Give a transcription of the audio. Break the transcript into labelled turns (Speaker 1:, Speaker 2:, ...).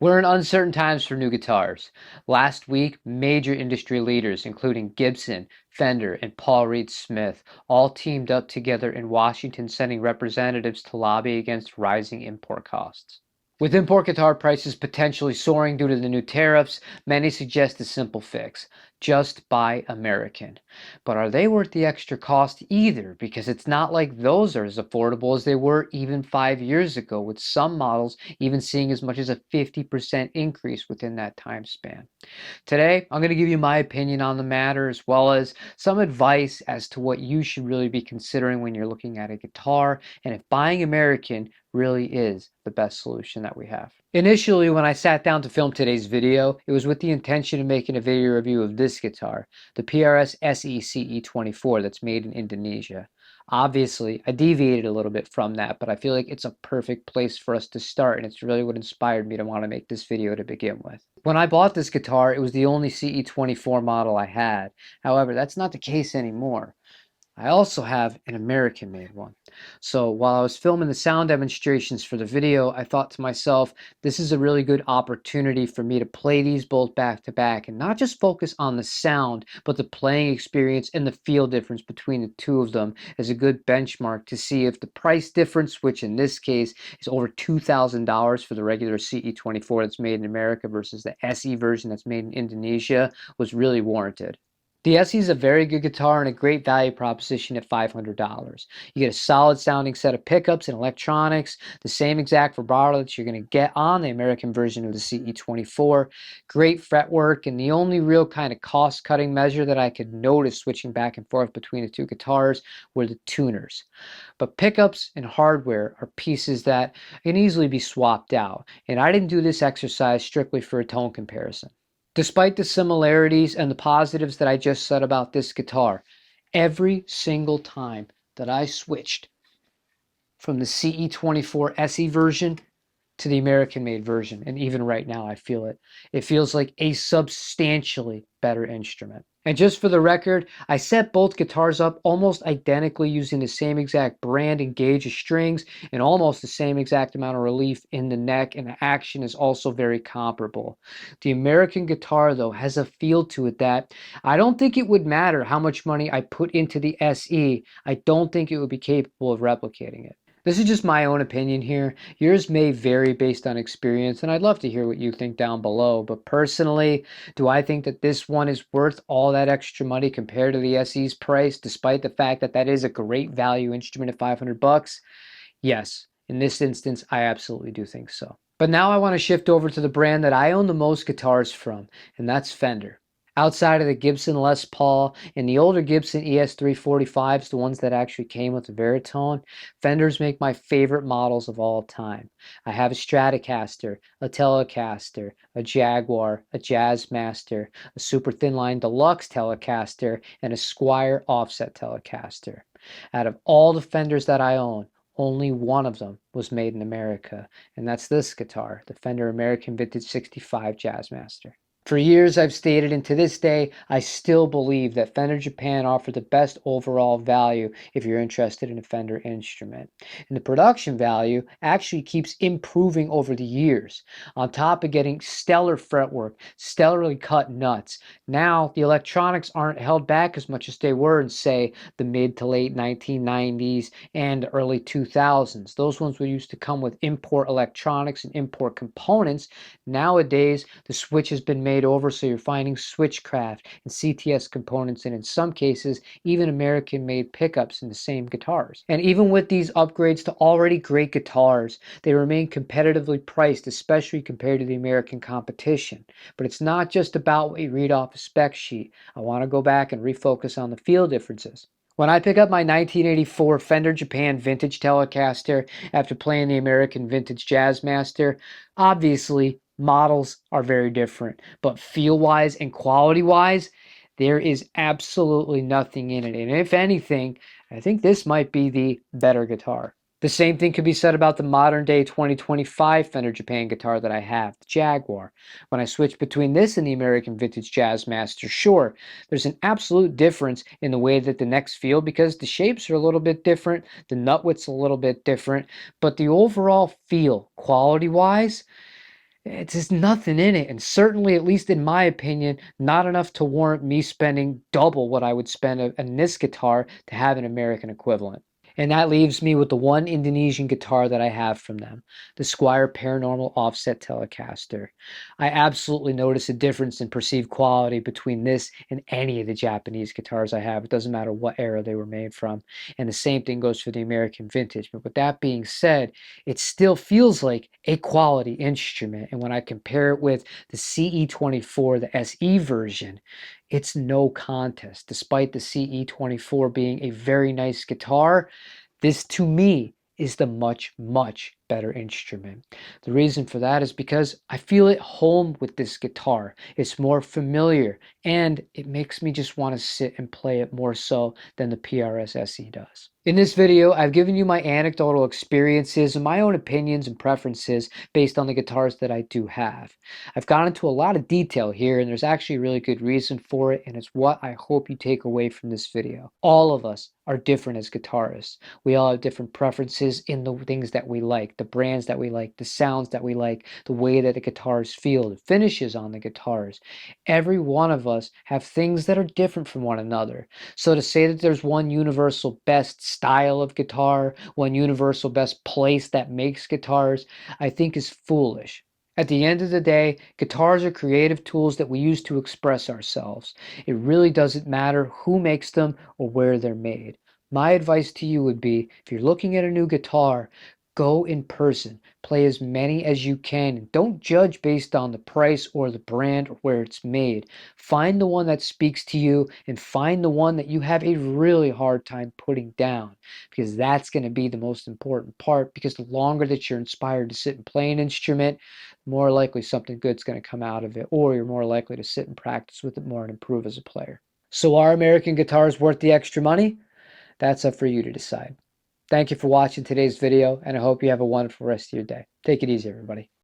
Speaker 1: We're in uncertain times for new guitars. Last week, major industry leaders, including Gibson, Fender, and Paul Reed Smith, all teamed up together in Washington, sending representatives to lobby against rising import costs. With import guitar prices potentially soaring due to the new tariffs, many suggest a simple fix: just buy American. But are they worth the extra cost either? Because it's not like those are as affordable as they were even 5 years ago, with some models even seeing as much as a 50% increase within that time span. Today, I'm going to give you my opinion on the matter as well as some advice as to what you should really be considering when you're looking at a guitar and if buying American really is the best solution that we have. Initially, when I sat down to film today's video, it was with the intention of making a video review of this guitar, the PRS SE-CE24 that's made in Indonesia. Obviously, I deviated a little bit from that, but I feel like it's a perfect place for us to start, and it's really what inspired me to want to make this video to begin with. When I bought this guitar, it was the only CE24 model I had. However, that's not the case anymore. I also have an American-made one. So while I was filming the sound demonstrations for the video, I thought to myself, this is a really good opportunity for me to play these both back to back and not just focus on the sound, but the playing experience and the feel difference between the two of them as a good benchmark to see if the price difference, which in this case is over $2,000 for the regular CE24 that's made in America versus the SE version that's made in Indonesia, was really warranted. The SE is a very good guitar and a great value proposition at $500. You get a solid sounding set of pickups and electronics, the same exact vibrato that you're going to get on the American version of the CE24, great fretwork, and the only real kind of cost-cutting measure that I could notice switching back and forth between the two guitars were the tuners. But pickups and hardware are pieces that can easily be swapped out, and I didn't do this exercise strictly for a tone comparison. Despite the similarities and the positives that I just said about this guitar, every single time that I switched from the CE24 SE version to the American-made version, and even right now I feel it. It feels like a substantially better instrument. And just for the record, I set both guitars up almost identically using the same exact brand and gauge of strings and almost the same exact amount of relief in the neck, and the action is also very comparable. The American guitar, though, has a feel to it that I don't think it would matter how much money I put into the SE. I don't think it would be capable of replicating it. This is just my own opinion here. Yours may vary based on experience, and I'd love to hear what you think down below. But personally, do I think that this one is worth all that extra money compared to the SE's price, despite the fact that that is a great value instrument at 500 bucks? Yes, in this instance, I absolutely do think so. But now I want to shift over to the brand that I own the most guitars from, and that's Fender. Outside of the Gibson Les Paul and the older Gibson ES345s, the ones that actually came with the baritone, Fenders make my favorite models of all time. I have a Stratocaster, a Telecaster, a Jaguar, a Jazzmaster, a Super Thin Line Deluxe Telecaster, and a Squire Offset Telecaster. Out of all the Fenders that I own, only one of them was made in America, and that's this guitar, the Fender American Vintage 65 Jazzmaster. For years I've stated, and to this day, I still believe that Fender Japan offer the best overall value if you're interested in a Fender instrument. And the production value actually keeps improving over the years. On top of getting stellar fretwork, stellarly cut nuts, now the electronics aren't held back as much as they were in, say, the mid to late 1990s and early 2000s. Those ones were used to come with import electronics and import components. Nowadays, the switch has been made over, so you're finding Switchcraft and CTS components, and in some cases, even American-made pickups in the same guitars. And even with these upgrades to already great guitars, they remain competitively priced, especially compared to the American competition. But it's not just about what you read off a spec sheet. I want to go back and refocus on the feel differences. When I pick up my 1984 Fender Japan Vintage Telecaster after playing the American Vintage Jazzmaster, obviously models are very different, but feel-wise and quality-wise, there is absolutely nothing in it. And if anything, I think this might be the better guitar. The same thing could be said about the modern day 2025 Fender Japan guitar that I have, the Jaguar. When I switch between this and the American Vintage Jazzmaster, sure, there's an absolute difference in the way that the necks feel because the shapes are a little bit different, the nut width's a little bit different, but the overall feel, quality-wise, It's just nothing in it, and certainly, at least in my opinion, not enough to warrant me spending double what I would spend on this guitar to have an American equivalent. And that leaves me with the one Indonesian guitar that I have from them, the Squire Paranormal Offset Telecaster. I absolutely notice a difference in perceived quality between this and any of the Japanese guitars I have. It doesn't matter what era they were made from. And the same thing goes for the American vintage. But with that being said, it still feels like a quality instrument. And when I compare it with the CE24, the SE version, it's no contest. Despite the CE24 being a very nice guitar, this to me is the much, much better instrument. The reason for that is because I feel at home with this guitar. It's more familiar and it makes me just want to sit and play it more so than the PRS SE does. In this video, I've given you my anecdotal experiences and my own opinions and preferences based on the guitars that I do have. I've gone into a lot of detail here, and there's actually a really good reason for it, and it's what I hope you take away from this video. All of us are different as guitarists. We all have different preferences in the things that we like, the brands that we like, the sounds that we like, the way that the guitars feel, the finishes on the guitars. Every one of us have things that are different from one another. So to say that there's one universal best style of guitar, one universal best place that makes guitars, I think is foolish. At the end of the day, guitars are creative tools that we use to express ourselves. It really doesn't matter who makes them or where they're made. My advice to you would be, if you're looking at a new guitar, go in person. Play as many as you can. Don't judge based on the price or the brand or where it's made. Find the one that speaks to you and find the one that you have a really hard time putting down, because that's going to be the most important part, because the longer that you're inspired to sit and play an instrument, the more likely something good's going to come out of it, or you're more likely to sit and practice with it more and improve as a player. So are American guitars worth the extra money? That's up for you to decide. Thank you for watching today's video, and I hope you have a wonderful rest of your day. Take it easy, everybody.